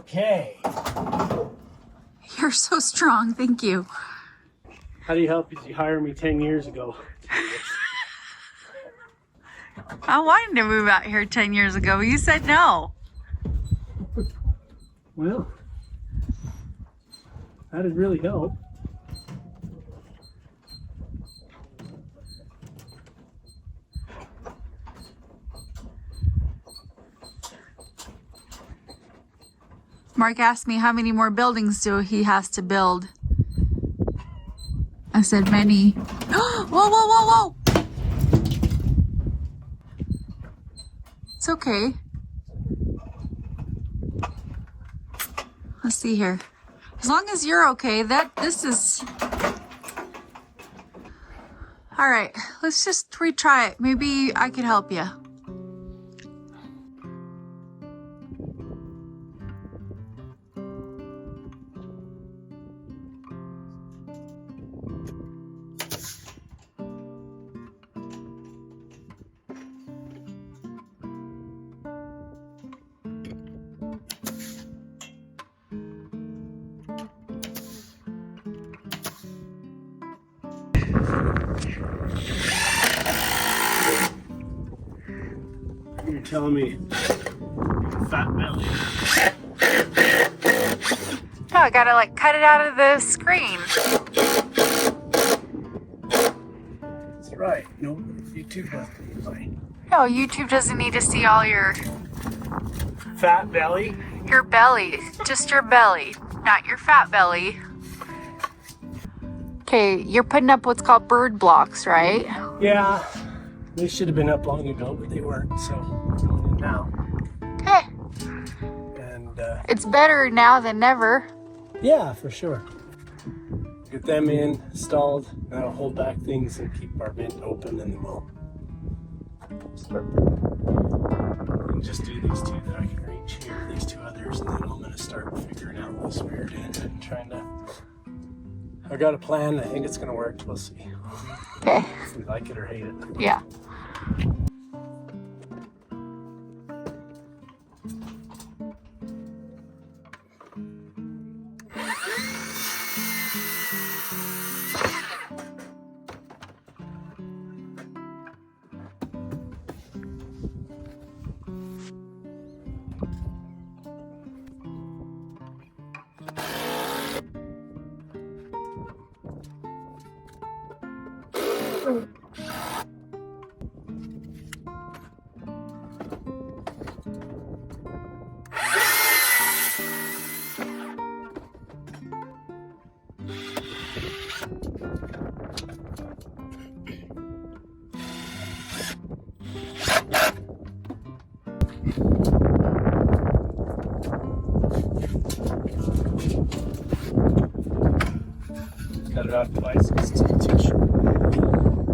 Okay. You're so strong, thank you. How do you help? You hired me 10 years ago. I wanted to move out here 10 years ago, but you said no. Well, that'd really help. Mark asked me how many more buildings do he has to build. I said many. Whoa, whoa, whoa, whoa! It's okay. Let's see here. As long as you're okay, this is... All right, let's just retry it. Maybe I could help you. You're telling me fat belly. Oh, I gotta like cut it out of the screen. That's right. No, YouTube doesn't need my No, YouTube doesn't need to see all your fat belly. belly. Just your belly, not your fat belly. Okay, you're putting up what's called bird blocks, right? Yeah, they should have been up long ago, but they weren't, so it's going in now. Okay. And It's better now than never. yeah, for sure. Get them in, installed, that'll hold back things and keep our vent open, and then we'll start. And just do these two that I can reach here, these two others, and then I'm going to start figuring out this weird end and trying to. I got a plan. I think it's going to work. We'll see. Okay. If we like it or hate it. Yeah. Cut it off the bicycles too short.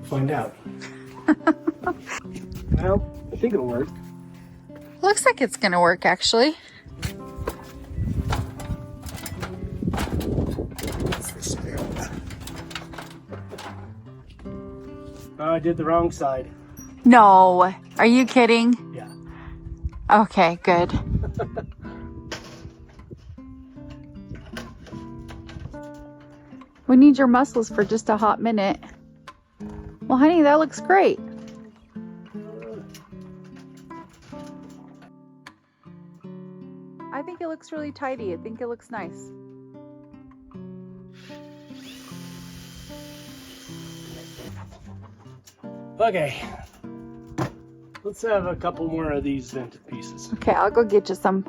Find out. Well, I think it'll work. Looks like it's gonna work actually. Oh, I did the wrong side. No. Are you kidding? Yeah. Okay, good. We need your muscles for just a hot minute. Well, honey, that looks great. I think it looks really tidy. I think it looks nice. Okay. Let's have a couple more of these vented pieces. Okay, I'll go get you some.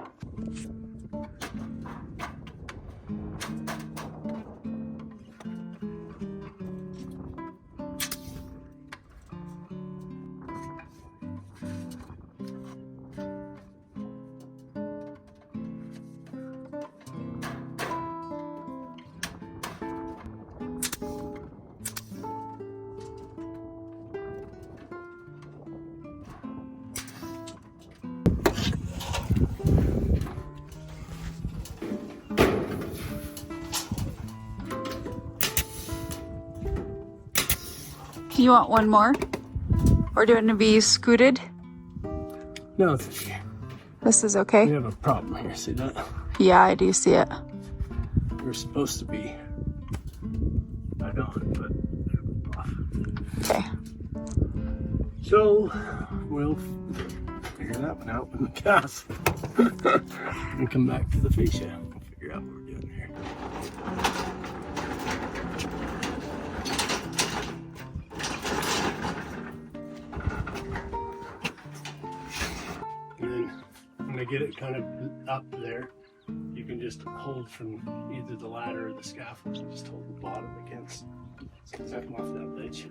You want one more? Or do you want to be scooted? No, it's okay. This is okay? We have a problem here. See that? Yeah, I do see it. We're supposed to be right on, but they're off. Okay. So we'll figure that one out in the cast and come back to the fascia and figure out what we're doing here. And then when I get it kind of up there, you can just hold from either the ladder or the scaffold and just hold the bottom against, so it's not off that ledge.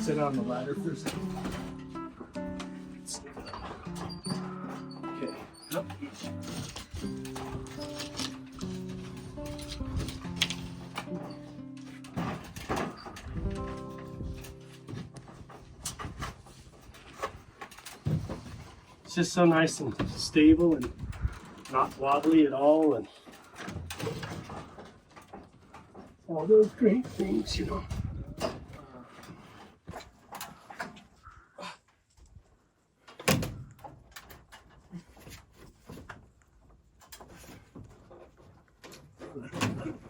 Sit on the ladder for a second. Okay, up. It's just so nice and stable and not wobbly at all, and all those great things, you know.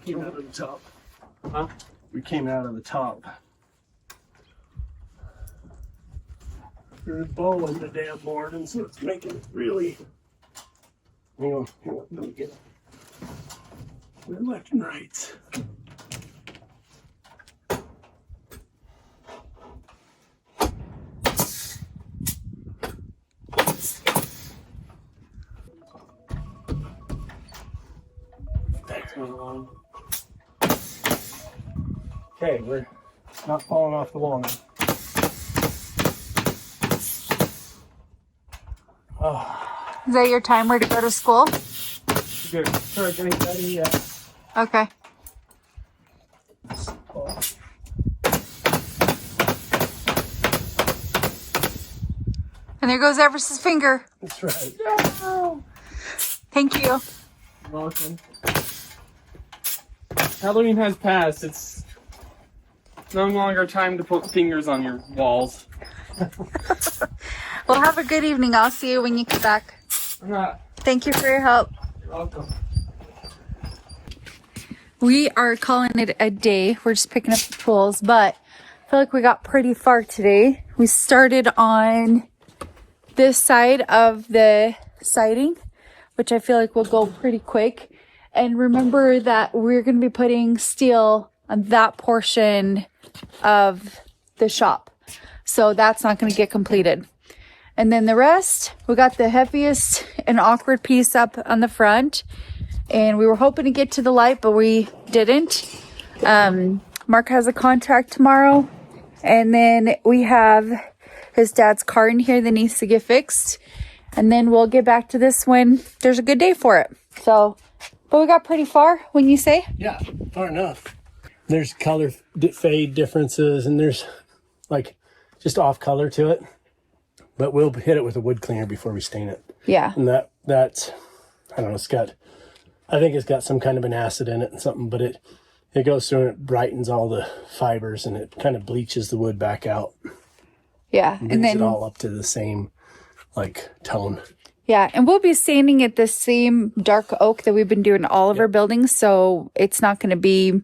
Came out of the top. Huh? We came out of the top. There's a bow in the damn morning, so it's making it really. Hang on, let me get it. We're left and right. Okay, we're not falling off the wall now. Oh. Is that your timer to go to school? Good. Start getting ready, yeah. Okay. And there goes Everest's finger. That's right. No. Thank you. You're welcome. Halloween has passed. It's no longer time to put fingers on your walls. Well, have a good evening. I'll see you when you get back. Thank you for your help. You're welcome. We are calling it a day. We're just picking up the tools, but I feel like we got pretty far today. We started on this side of the siding, which I feel like will go pretty quick. And remember that we're going to be putting steel on that portion of the shop. So that's not going to get completed. And then the rest, we got the heaviest and awkward piece up on the front. And we were hoping to get to the light, but we didn't. Mark has a contract tomorrow. And then we have his dad's car in here that needs to get fixed. And then we'll get back to this when there's a good day for it. So, but we got pretty far, when you say? Yeah, far enough. There's color fade differences, and there's like just off color to it. But we'll hit it with a wood cleaner before we stain it. Yeah. And that's, I don't know, I think it's got some kind of an acid in it and something, but it goes through and it brightens all the fibers and it kind of bleaches the wood back out. Yeah. And then it all up to the same like tone. Yeah, and we'll be sanding it the same dark oak that we've been doing all of our buildings, so it's not going to be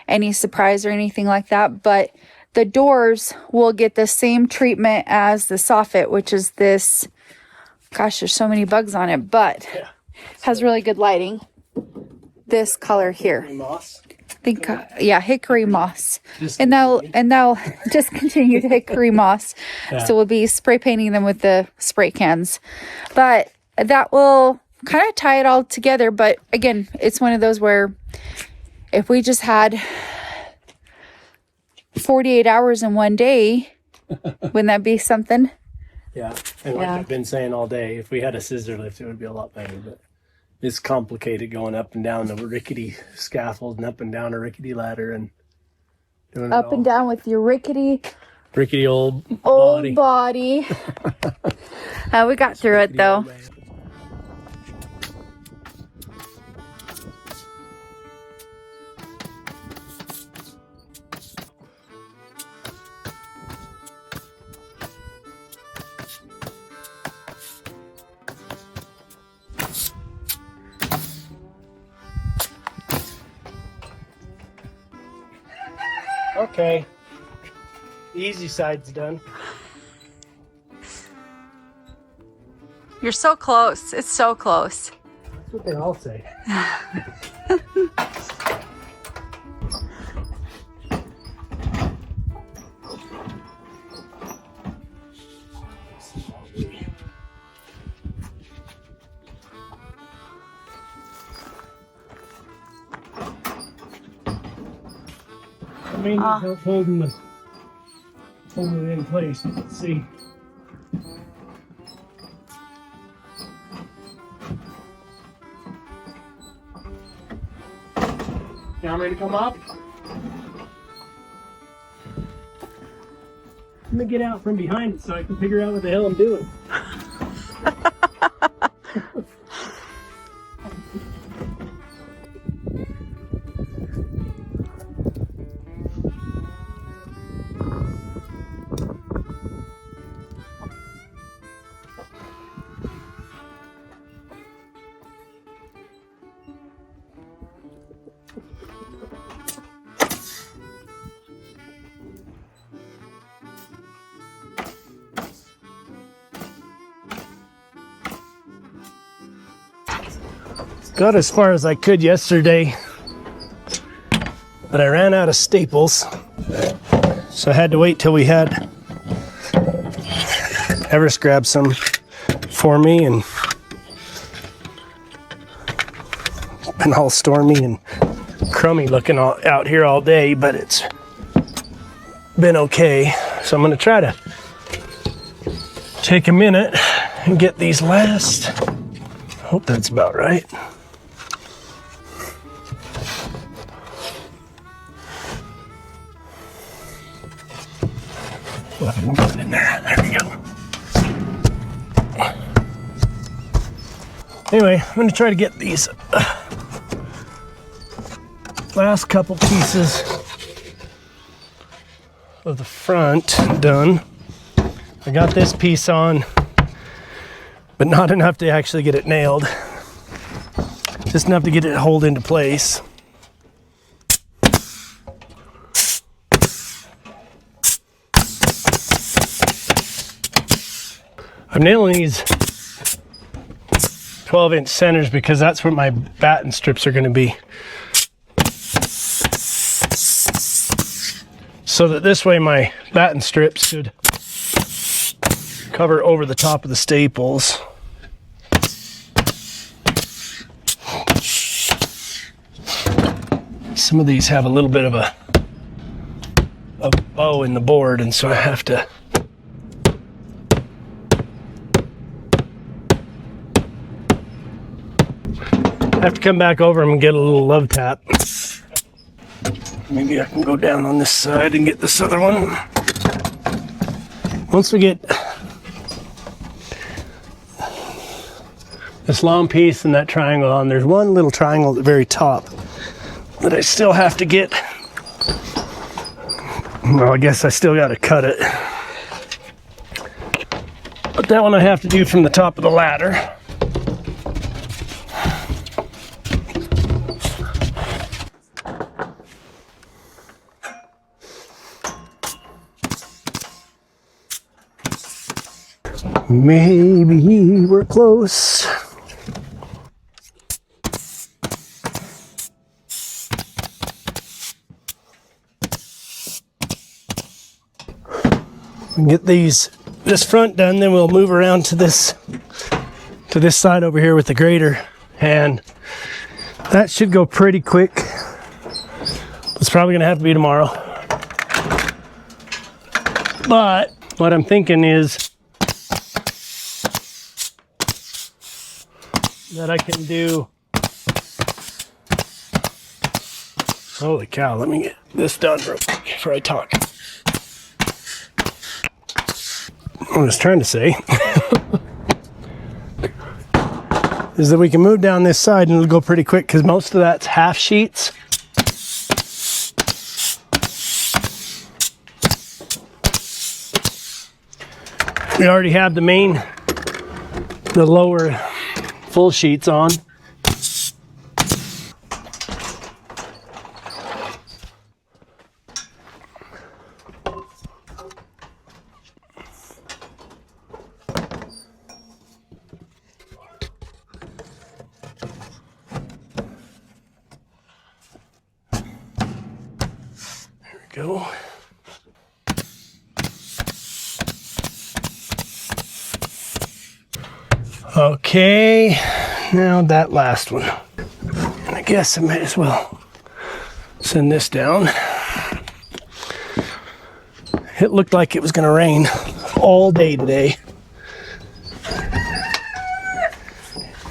any surprise or anything like that. But the doors will get the same treatment as the soffit, which is this, gosh, there's so many bugs on it, but has really good lighting. This color here. Moss. Think, yeah, hickory moss. And they'll just continue to hickory moss. Yeah. So we'll be spray painting them with the spray cans. But that will kind of tie it all together. But again, it's one of those where if we just had 48 hours in one day, wouldn't that be something? Yeah, and like I've been saying all day, if we had a scissor lift, it would be a lot better, but it's complicated going up and down the rickety scaffold and up and down a rickety ladder and doing Up and down with your rickety old body. We got through it though. Okay, the easy side's done. You're so close. It's so close. That's what they all say. I mean, help holding it in place. Let's see. You want me to come up? I'm gonna get out from behind it so I can figure out what the hell I'm doing. Got as far as I could yesterday, but I ran out of staples, so I had to wait till we had Everest grab some for me, and it's been all stormy and crummy looking out here all day, but it's been okay. So I'm gonna try to take a minute and get these last. Hope that's about right. Well, I can put it in there. There we go. Anyway, I'm going to try to get these last couple pieces of the front done. I got this piece on, but not enough to actually get it nailed. Just enough to get it hold into place. I'm nailing these 12-inch centers because that's what my batten strips are going to be. So that this way my batten strips should cover over the top of the staples. Some of these have a little bit of a bow in the board, and so I have to come back over them and get a little love tap. Maybe I can go down on this side and get this other one. Once we get this long piece and that triangle on, there's one little triangle at the very top that I still have to get. Well, I guess I still got to cut it. But that one I have to do from the top of the ladder. Maybe we're close. We can get this front done, then we'll move around to this side over here with the grader, and that should go pretty quick. It's probably gonna have to be tomorrow. But what I'm thinking is that I can do, holy cow, let me get this done real quick before I talk. What I was trying to say is that we can move down this side and it'll go pretty quick because most of that's half sheets. We already have the lower full sheets on. There we go. Okay, now that last one. And I guess I might as well send this down. It looked like it was going to rain all day today.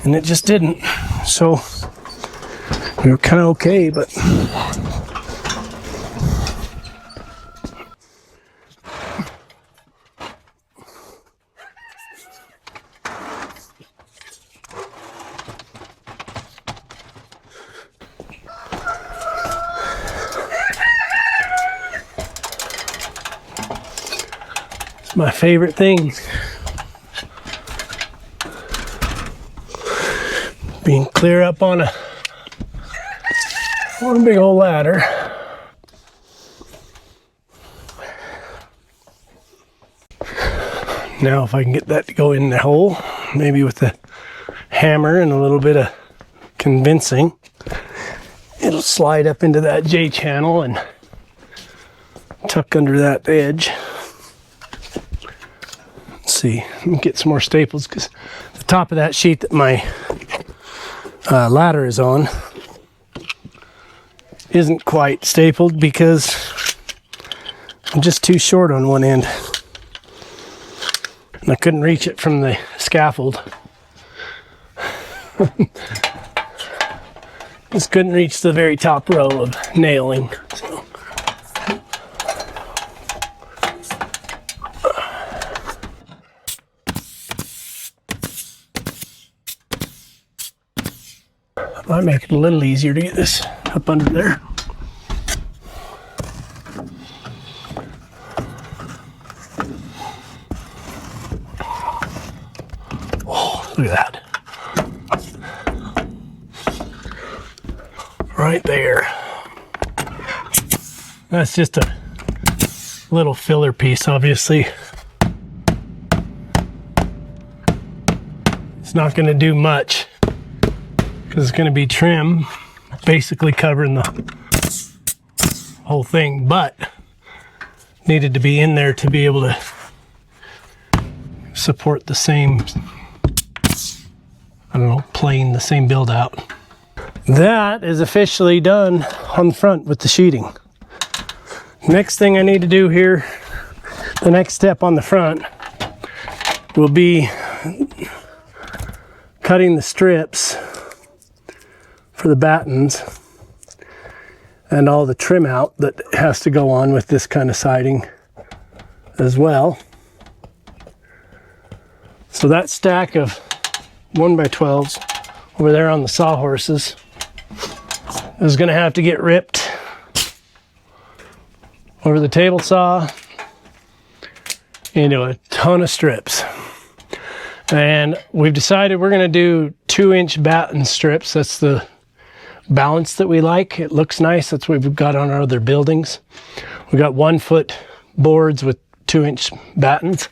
And it just didn't. So we were kind of okay, but my favorite thing, being clear up on a big old ladder. Now if I can get that to go in the hole, maybe with the hammer and a little bit of convincing, it'll slide up into that J channel and tuck under that edge. See, let me get some more staples because the top of that sheet that my ladder is on isn't quite stapled because I'm just too short on one end and I couldn't reach it from the scaffold. Just couldn't reach the very top row of nailing. So. Might make it a little easier to get this up under there. Oh, look at that. Right there. That's just a little filler piece, obviously. It's not going to do much. It's going to be trim, basically covering the whole thing, but needed to be in there to be able to support the same, I don't know, plane, the same build out. That is officially done on the front with the sheeting. Next thing I need to do here, the next step on the front will be cutting the strips for the battens and all the trim out that has to go on with this kind of siding as well. So that stack of 1x12s over there on the sawhorses is going to have to get ripped over the table saw into a ton of strips. And we've decided we're going to do 2-inch batten strips. That's the balance that we like. It looks nice. That's what we've got on our other buildings. We've got 1-foot boards with 2-inch battens.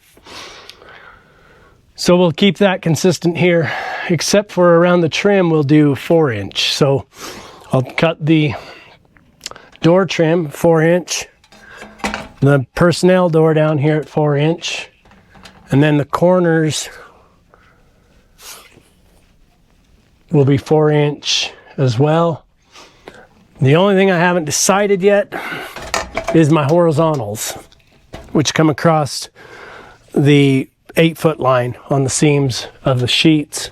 So we'll keep that consistent here, except for around the trim we'll do 4-inch. So I'll cut the door trim 4-inch, the personnel door down here at 4-inch, and then the corners will be 4-inch as well. The only thing I haven't decided yet is my horizontals, which come across the 8-foot line on the seams of the sheets.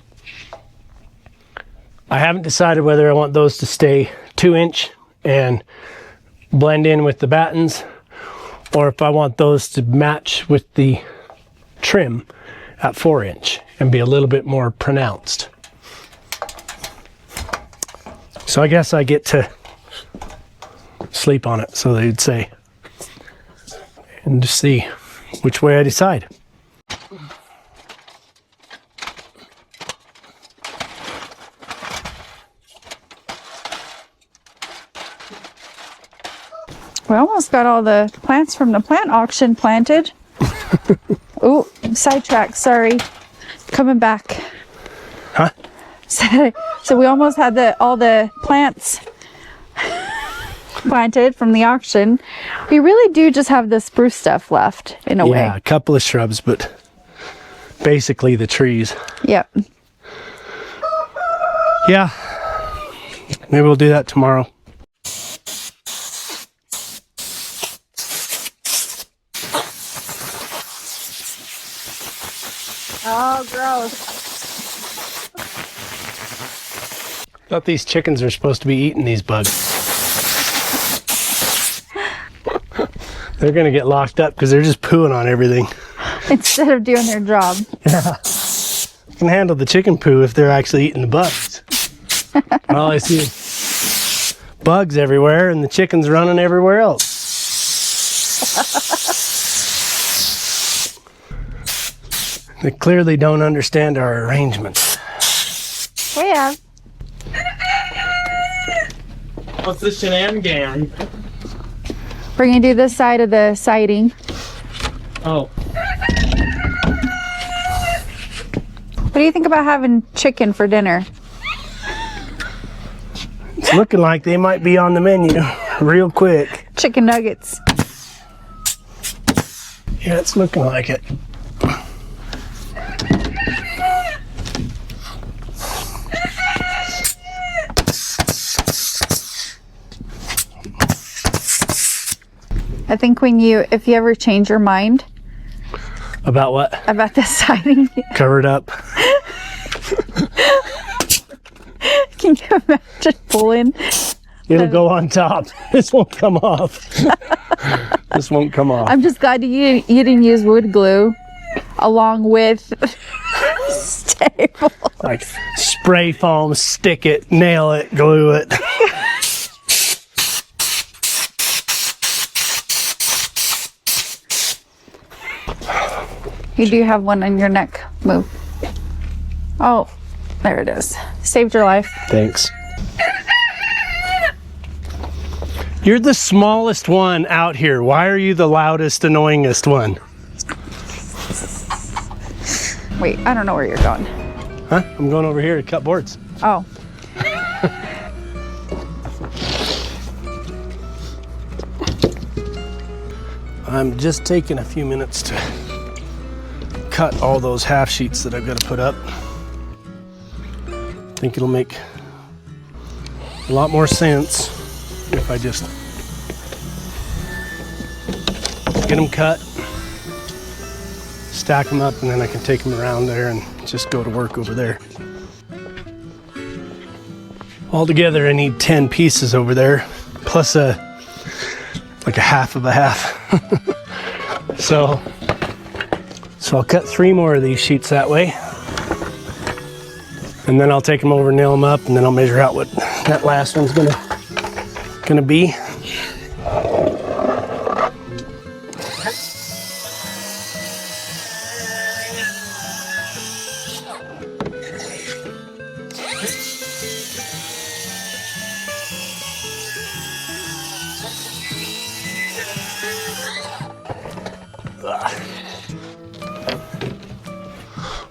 I haven't decided whether I want those to stay 2-inch and blend in with the battens, or if I want those to match with the trim at 4-inch and be a little bit more pronounced. So I guess I get to sleep on it, so they'd say, and just see which way I decide. We almost got all the plants from the plant auction planted. Oh, sidetrack, sorry. Coming back. Huh? So we almost had all the plants planted from the auction. We really do just have the spruce stuff left in a way. Yeah, a couple of shrubs, but basically the trees. Yep. Yeah, maybe we'll do that tomorrow. Oh, gross. Thought these chickens are supposed to be eating these bugs. They're gonna get locked up because they're just pooing on everything. Instead of doing their job. Yeah. Can handle the chicken poo if they're actually eating the bugs. All I see is bugs everywhere and the chickens running everywhere else. They clearly don't understand our arrangements. We have. What's the shenanigan? We're going to do this side of the siding. Oh. What do you think about having chicken for dinner? It's looking like they might be on the menu real quick. Chicken nuggets. Yeah, it's looking like it. I think if you ever change your mind About what? about the siding, Covered up. can you imagine pulling? It'll go on top. This won't come off. This won't come off. I'm just glad you didn't use wood glue along with staple. Like spray foam, stick it, nail it, glue it. You do have one on your neck. Move. Oh, there it is. Saved your life. Thanks. You're the smallest one out here. Why are you the loudest, annoyingest one? Wait, I don't know where you're going. Huh? I'm going over here to cut boards. Oh. I'm just taking a few minutes to cut all those half sheets that I've got to put up. I think it'll make a lot more sense if I just get them cut, stack them up, and then I can take them around there and just go to work over there. Altogether, I need 10 pieces over there, plus like a half of a half. So I'll cut 3 more of these sheets that way. And then I'll take them over, nail them up, and then I'll measure out what that last one's gonna be.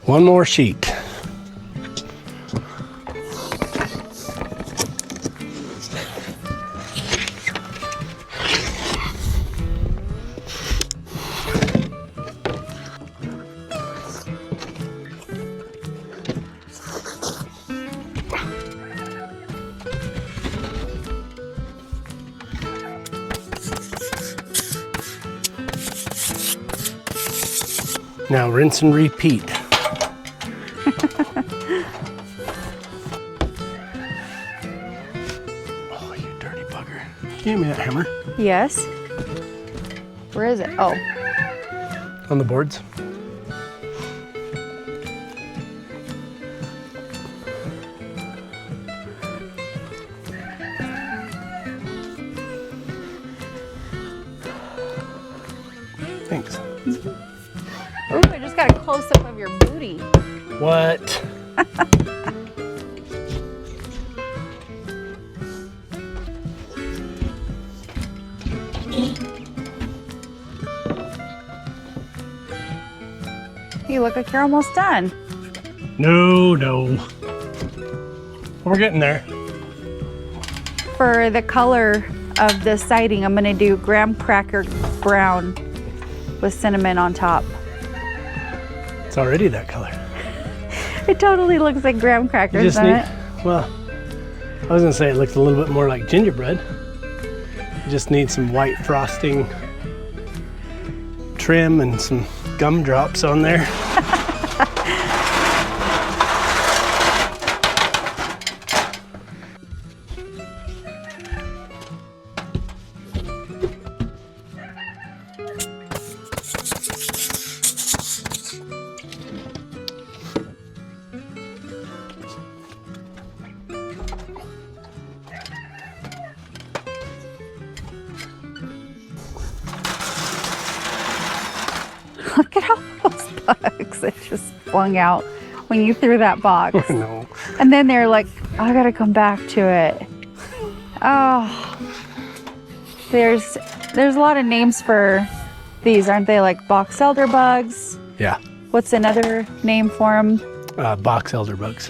One more sheet. Now rinse and repeat. Oh, you dirty bugger. Give me that hammer. Yes. Where is it? Oh. On the boards. Thanks. Ooh, I just got a close-up of your booty. What? You look like you're almost done. No. We're getting there. For the color of the siding, I'm gonna do graham cracker brown with cinnamon on top. It's already that color. It totally looks like graham crackers, You just doesn't need, it? well, I was gonna say it looks a little bit more like gingerbread. You just need some white frosting trim and some gumdrops on there. Look at all those bugs that just flung out when you threw that box. No. And then they're like, I gotta come back to it. Oh, there's a lot of names for these, aren't they? Like box elder bugs. Yeah. What's another name for them? Box elder bugs.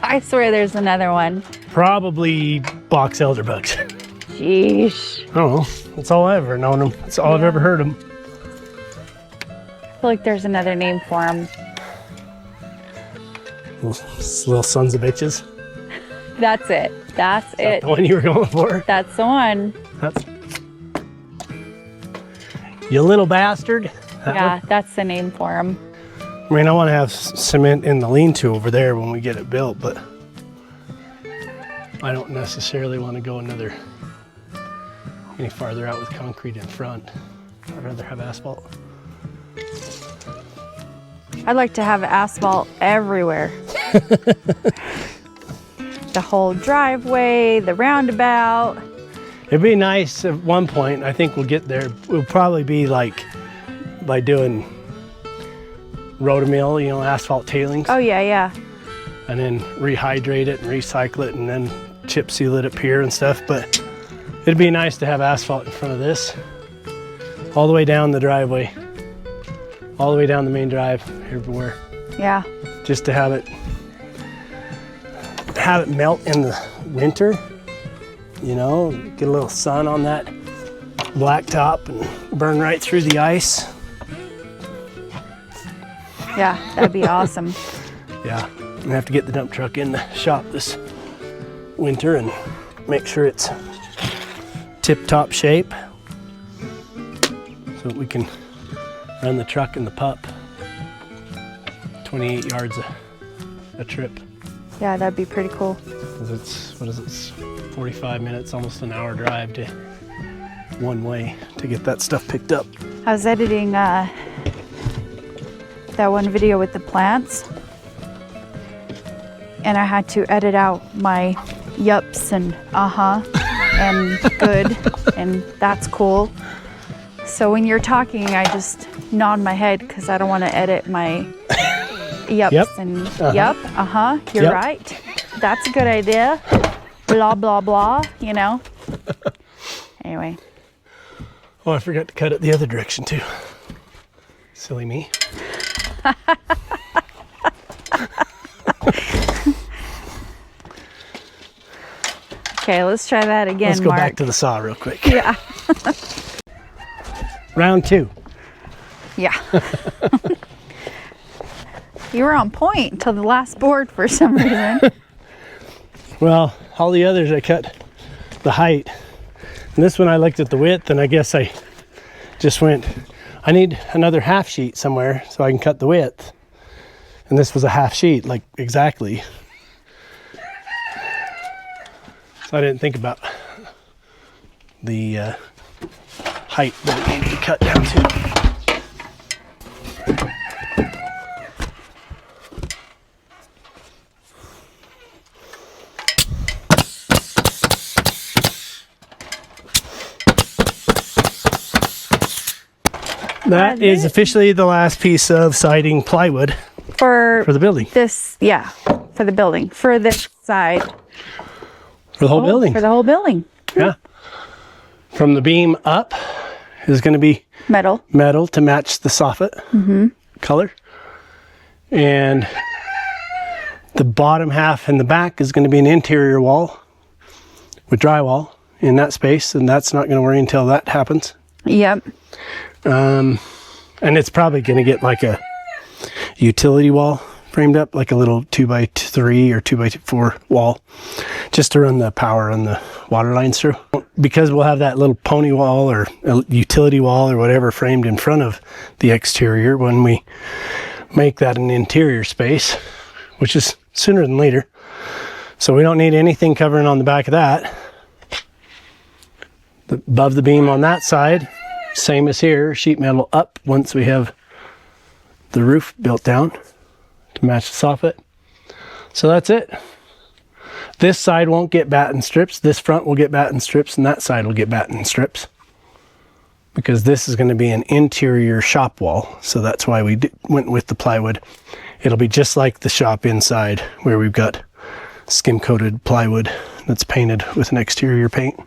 I swear there's another one. Probably box elder bugs. Sheesh. I don't know. That's all I've ever known them. That's all I've ever heard them. I feel like there's another name for them. Little sons of bitches. That's it. That's it. The one you were going for. That's the one. That's... You little bastard. That Yeah, one? that's the name for them. I mean, I want to have cement in the lean-to over there when we get it built, but I don't necessarily want to go any farther out with concrete in front. I'd rather have asphalt. I'd like to have asphalt everywhere. The whole driveway, the roundabout. It'd be nice at one point. I think we'll get there. We'll probably be like by doing rotomill, asphalt tailings, Oh yeah, yeah. and then rehydrate it and recycle it and then chip seal it up here and stuff. But it'd be nice to have asphalt in front of this, all the way down the driveway, all the way down the main drive, everywhere. Yeah. Just to have it melt in the winter, get a little sun on that blacktop and burn right through the ice. Yeah, that'd be awesome. Yeah, I'm gonna have to get the dump truck in the shop this winter and make sure it's tip-top shape so that we can run the truck and the pup 28 yards a trip. Yeah, that'd be pretty cool. 'Cause it's 45 minutes, almost an hour drive to one way to get that stuff picked up. I was editing that one video with the plants, and I had to edit out my yups and and good and that's cool. So when you're talking, I just nod my head because I don't want to edit my yups Yep. and yup, you're Yep. right. That's a good idea. Blah, blah, blah, Anyway. Oh, I forgot to cut it the other direction too. Silly me. Okay, let's try that again, Let's go Mark. back to the saw real quick. Yeah. Round 2. Yeah. You were on point until the last board for some reason. Well, all the others I cut the height. And this one I looked at the width, and I guess I I need another half sheet somewhere so I can cut the width. And this was a half sheet, like exactly. So I didn't think about the height that it needed to cut down to. That is officially the last piece of siding plywood For the building. this, yeah, for the building. For this side. For the whole building. For the whole building. Yeah. From the beam up is going to be Metal. metal to match the soffit color. And the bottom half and the back is going to be an interior wall with drywall in that space. And that's not going to worry until that happens. Yep. And it's probably going to get like a utility wall framed up, like a little 2x3 or 2x4 wall, just to run the power and the water lines through. Because we'll have that little pony wall or a utility wall or whatever framed in front of the exterior when we make that an interior space, which is sooner than later. So we don't need anything covering on the back of that. Above the beam on that side, same as here, sheet metal up once we have the roof built down to match the soffit. So that's it. This side won't get batten strips. This front will get batten strips, and that side will get batten strips. Because this is going to be an interior shop wall. So that's why we went with the plywood. It'll be just like the shop inside, where we've got skim coated plywood that's painted with an exterior paint.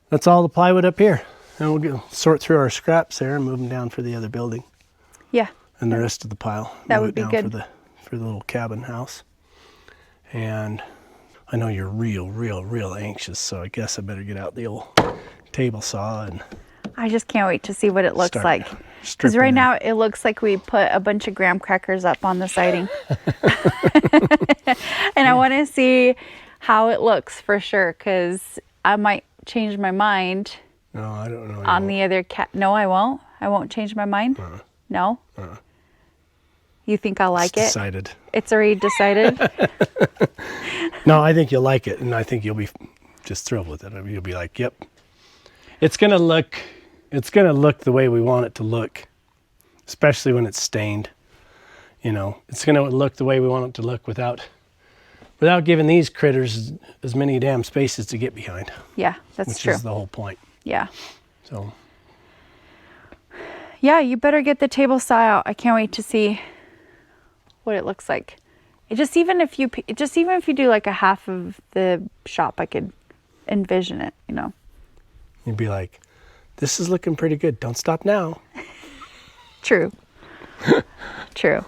That's all the plywood up here. And we'll sort through our scraps there and move them down for the other building. Yeah. And the rest of the pile. That move would it be down good. For the little cabin house. And I know you're real anxious, so I guess I better get out the old table saw and I just can't wait to see what it looks start like. Because stripping right it. now it looks like we put a bunch of graham crackers up on the siding. And I want to see how it looks for sure, because I might change my mind. No, I don't know. On the other No, I won't. I won't change my mind. No. You think I'll like it? Decided. It's already decided. No, I think you'll like it, and I think you'll be just thrilled with it. You'll be like, "Yep, it's gonna look the way we want it to look, especially when it's stained. You know, it's gonna look the way we want it to look without giving these critters as many damn spaces to get behind." Yeah, that's which true. is the whole point. Yeah. So. Yeah, you better get the table saw out. I can't wait to see what it looks like. Even if you do like a half of the shop, I could envision it, you know. You'd be like, "This is looking pretty good. Don't stop now." True. True.